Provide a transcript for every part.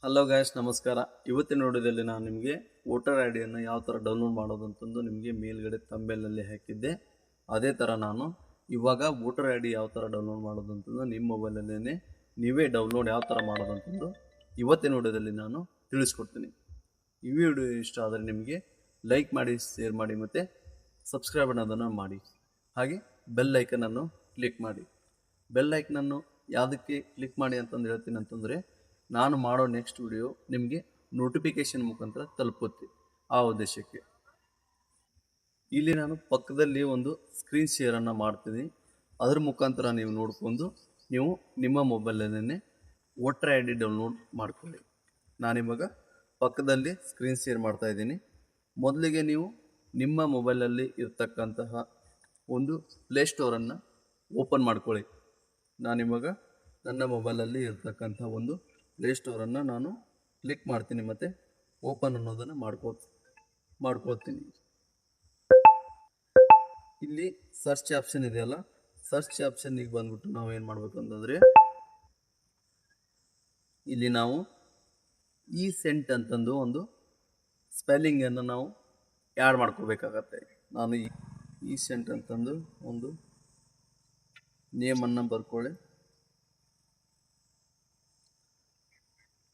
Hello guys, ನಮಸ್ಕಾರ. ಇವತ್ತಿನ ವಿಡಿಯೋದಲ್ಲಿ ನಾನು ನಿಮಗೆ ವೋಟರ್ ಐ ಡಿಯನ್ನು ಯಾವ ಥರ ಡೌನ್ಲೋಡ್ ಮಾಡೋದು ಅಂತಂದು ನಿಮಗೆ ಮೇಲ್ಗಡೆ ಥಂಬ್ನೇಲಲ್ಲಿ ಹಾಕಿದ್ದೆ. ಅದೇ ಥರ ನಾನು ಇವಾಗ ವೋಟರ್ ಐ ಡಿ ಯಾವ ಥರ ಡೌನ್ಲೋಡ್ ಮಾಡೋದು ಅಂತಂದು ನಿಮ್ಮ ಮೊಬೈಲಲ್ಲೇ ನೀವೇ ಡೌನ್ಲೋಡ್ ಯಾವ ಥರ ಮಾಡೋದು ಅಂತಂದು ಇವತ್ತಿನ ವಿಡಿಯೋದಲ್ಲಿ ನಾನು ತಿಳಿಸ್ಕೊಡ್ತೀನಿ. ಈ ವಿಡಿಯೋ ಇಷ್ಟ ಆದರೆ ನಿಮಗೆ ಲೈಕ್ ಮಾಡಿ, ಶೇರ್ ಮಾಡಿ ಮತ್ತು ಸಬ್ಸ್ಕ್ರೈಬ್ ಅನ್ನೋದನ್ನು ಮಾಡಿ. ಹಾಗೆ ಬೆಲ್ ಐಕನನ್ನು ಕ್ಲಿಕ್ ಮಾಡಿ. ಬೆಲ್ ಐಕನನ್ನು ಯಾವುದಕ್ಕೆ ಕ್ಲಿಕ್ ಮಾಡಿ ಅಂತಂದು ಹೇಳ್ತೀನಿ ಅಂತಂದರೆ, ನಾನು ಮಾಡೋ ನೆಕ್ಸ್ಟ್ ವಿಡಿಯೋ ನಿಮಗೆ ನೋಟಿಫಿಕೇಷನ್ ಮುಖಾಂತರ ತಲುಪುತ್ತೆ. ಆ ಉದ್ದೇಶಕ್ಕೆ ಇಲ್ಲಿ ನಾನು ಪಕ್ಕದಲ್ಲಿ ಒಂದು ಸ್ಕ್ರೀನ್ ಶೇರನ್ನು ಮಾಡ್ತೀನಿ. ಅದರ ಮುಖಾಂತರ ನೀವು ನೋಡಿಕೊಂಡು ನೀವು ನಿಮ್ಮ ಮೊಬೈಲಲ್ಲೇ ವೋಟರ್ ಐ ಡಿ ಡೌನ್ಲೋಡ್ ಮಾಡ್ಕೊಳ್ಳಿ. ನಾನಿವಾಗ ಪಕ್ಕದಲ್ಲಿ ಸ್ಕ್ರೀನ್ ಶೇರ್ ಮಾಡ್ತಾಯಿದ್ದೀನಿ. ಮೊದಲಿಗೆ ನೀವು ನಿಮ್ಮ ಮೊಬೈಲಲ್ಲಿ ಇರ್ತಕ್ಕಂತಹ ಒಂದು ಪ್ಲೇಸ್ಟೋರನ್ನು ಓಪನ್ ಮಾಡ್ಕೊಳ್ಳಿ. ನಾನಿವಾಗ ನನ್ನ ಮೊಬೈಲಲ್ಲಿ ಇರ್ತಕ್ಕಂಥ ಒಂದು ಪ್ಲೇಸ್ಟೋರನ್ನು ನಾನು ಕ್ಲಿಕ್ ಮಾಡ್ತೀನಿ ಮತ್ತು ಓಪನ್ ಅನ್ನೋದನ್ನು ಮಾಡ್ಕೊಳ್ತೀನಿ. ಇಲ್ಲಿ ಸರ್ಚ್ ಆಪ್ಷನ್ ಇದೆಯಲ್ಲ, ಸರ್ಚ್ ಆಪ್ಷನ್ನಿಗೆ ಬಂದ್ಬಿಟ್ಟು ನಾವು ಏನು ಮಾಡಬೇಕು ಅಂತಂದರೆ, ಇಲ್ಲಿ ನಾವು ಈ ಸೆಂಟ್ ಅಂತಂದು ಒಂದು ಸ್ಪೆಲ್ಲಿಂಗನ್ನು ನಾವು ಆ್ಯಡ್ ಮಾಡ್ಕೋಬೇಕಾಗತ್ತೆ. ನಾನು ಈ ಸೆಂಟ್ ಅಂತಂದು ಒಂದು ನೇಮನ್ನು ಬರ್ಕೊಳ್ಳಿ.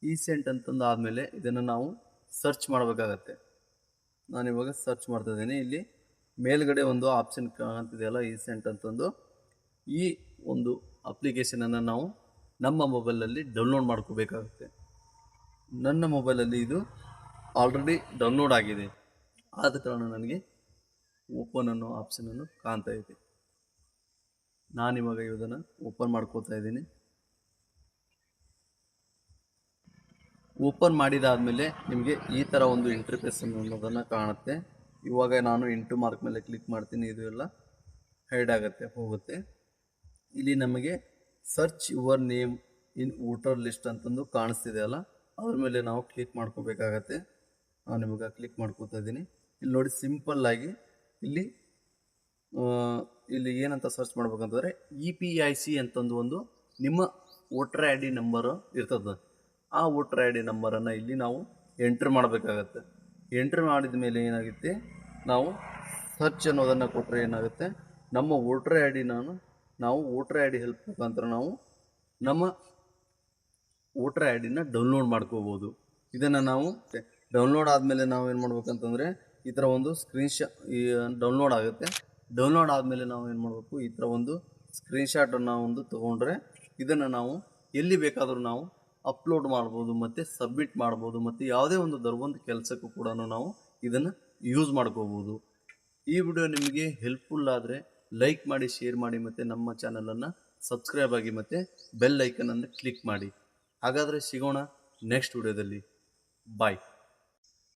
ಈ ಸೆಂಟ್ ಅಂತಂದು ಆದಮೇಲೆ ಇದನ್ನು ನಾವು ಸರ್ಚ್ ಮಾಡಬೇಕಾಗತ್ತೆ. ನಾನಿವಾಗ ಸರ್ಚ್ ಮಾಡ್ತಾ ಇದ್ದೀನಿ. ಇಲ್ಲಿ ಮೇಲ್ಗಡೆ ಒಂದು ಆಪ್ಷನ್ ಕಾಣ್ತಿದೆಯಲ್ಲ, ಈ ಸೆಂಟ್ ಅಂತಂದು, ಈ ಒಂದು ಅಪ್ಲಿಕೇಶನನ್ನು ನಾವು ನಮ್ಮ ಮೊಬೈಲಲ್ಲಿ ಡೌನ್ಲೋಡ್ ಮಾಡ್ಕೋಬೇಕಾಗುತ್ತೆ. ನನ್ನ ಮೊಬೈಲಲ್ಲಿ ಇದು ಆಲ್ರೆಡಿ ಡೌನ್ಲೋಡ್ ಆಗಿದೆ. ಆದ ಕಾರಣ ನನಗೆ ಓಪನ್ ಅನ್ನೋ ಆಪ್ಷನನ್ನು ಕಾಣ್ತಾ ಇದೆ. ನಾನಿವಾಗ ಇದನ್ನು ಓಪನ್ ಮಾಡ್ಕೋತಾ ಇದ್ದೀನಿ. ಓಪನ್ ಮಾಡಿದಾದಮೇಲೆ ನಿಮಗೆ ಈ ಥರ ಒಂದು ಇಂಟರ್ಫೇಸ್ ಅನ್ನೋದನ್ನು ಕಾಣುತ್ತೆ. ಇವಾಗ ನಾನು ಇಂಟು ಮಾರ್ಕ್ ಮೇಲೆ ಕ್ಲಿಕ್ ಮಾಡ್ತೀನಿ. ಇದು ಎಲ್ಲ ಹೈಡ್ ಆಗುತ್ತೆ, ಹೋಗುತ್ತೆ. ಇಲ್ಲಿ ನಮಗೆ search your name in voter list ಅಂತಂದು ಕಾಣಿಸ್ತಿದೆ ಅಲ್ಲ, ಅದ್ರ ಮೇಲೆ ನಾವು ಕ್ಲಿಕ್ ಮಾಡ್ಕೋಬೇಕಾಗತ್ತೆ. ನಾನು ಇವಾಗ ಕ್ಲಿಕ್ ಮಾಡ್ಕೋತಾ ಇದ್ದೀನಿ. ಇಲ್ಲಿ ನೋಡಿ, ಸಿಂಪಲ್ಲಾಗಿ ಇಲ್ಲಿ ಏನಂತ ಸರ್ಚ್ ಮಾಡ್ಬೇಕಂತಂದರೆ EPIC ಅಂತಂದು ಒಂದು ನಿಮ್ಮ ವೋಟರ್ ಐ ಡಿ ನಂಬರು ಇರ್ತದೆ. ಆ ವೋಟರ್ ಐ ಡಿ ನಂಬರನ್ನು ಇಲ್ಲಿ ನಾವು ಎಂಟ್ರ್ ಮಾಡಬೇಕಾಗತ್ತೆ. ಎಂಟ್ರ್ ಮಾಡಿದ ಮೇಲೆ ಏನಾಗುತ್ತೆ, ನಾವು ಸರ್ಚ್ ಅನ್ನೋದನ್ನು ಕೊಟ್ಟರೆ ಏನಾಗುತ್ತೆ, ನಮ್ಮ ವೋಟರ್ ಐ ಡಿ ನಾವು ವೋಟರ್ ಐ ಡಿ ಹೆಲ್ಪ್ ಮುಖಾಂತರ ನಾವು ನಮ್ಮ ವೋಟರ್ ಐ ಡಿನ ಡೌನ್ಲೋಡ್ ಮಾಡ್ಕೋಬೋದು. ಇದನ್ನು ನಾವು ಡೌನ್ಲೋಡ್ ಆದಮೇಲೆ ನಾವು ಏನು ಮಾಡ್ಬೇಕಂತಂದರೆ, ಈ ಥರ ಒಂದು ಡೌನ್ಲೋಡ್ ಆಗುತ್ತೆ. ಡೌನ್ಲೋಡ್ ಆದಮೇಲೆ ನಾವು ಏನು ಮಾಡಬೇಕು, ಈ ಥರ ಒಂದು ಸ್ಕ್ರೀನ್ಶಾಟನ್ನು ಒಂದು ತೊಗೊಂಡ್ರೆ ಇದನ್ನು ನಾವು ಎಲ್ಲಿ ಬೇಕಾದರೂ ನಾವು ಅಪ್ಲೋಡ್ ಮಾಡ್ಬೋದು ಮತ್ತು ಸಬ್ಮಿಟ್ ಮಾಡ್ಬೋದು ಮತ್ತು ಯಾವುದೇ ಒಂದು ಕೆಲಸಕ್ಕೂ ಕೂಡ ನಾವು ಇದನ್ನು ಯೂಸ್ ಮಾಡ್ಕೋಬೋದು. ಈ ವಿಡಿಯೋ ನಿಮಗೆ ಹೆಲ್ಪ್ಫುಲ್ ಆದರೆ ಲೈಕ್ ಮಾಡಿ, ಶೇರ್ ಮಾಡಿ ಮತ್ತು ನಮ್ಮ ಚಾನಲನ್ನು ಸಬ್ಸ್ಕ್ರೈಬ್ ಆಗಿ ಮತ್ತು ಬೆಲ್ ಐಕನನ್ನು ಕ್ಲಿಕ್ ಮಾಡಿ. ಹಾಗಾದರೆ ಸಿಗೋಣ ನೆಕ್ಸ್ಟ್ ವಿಡಿಯೋದಲ್ಲಿ. ಬಾಯ್.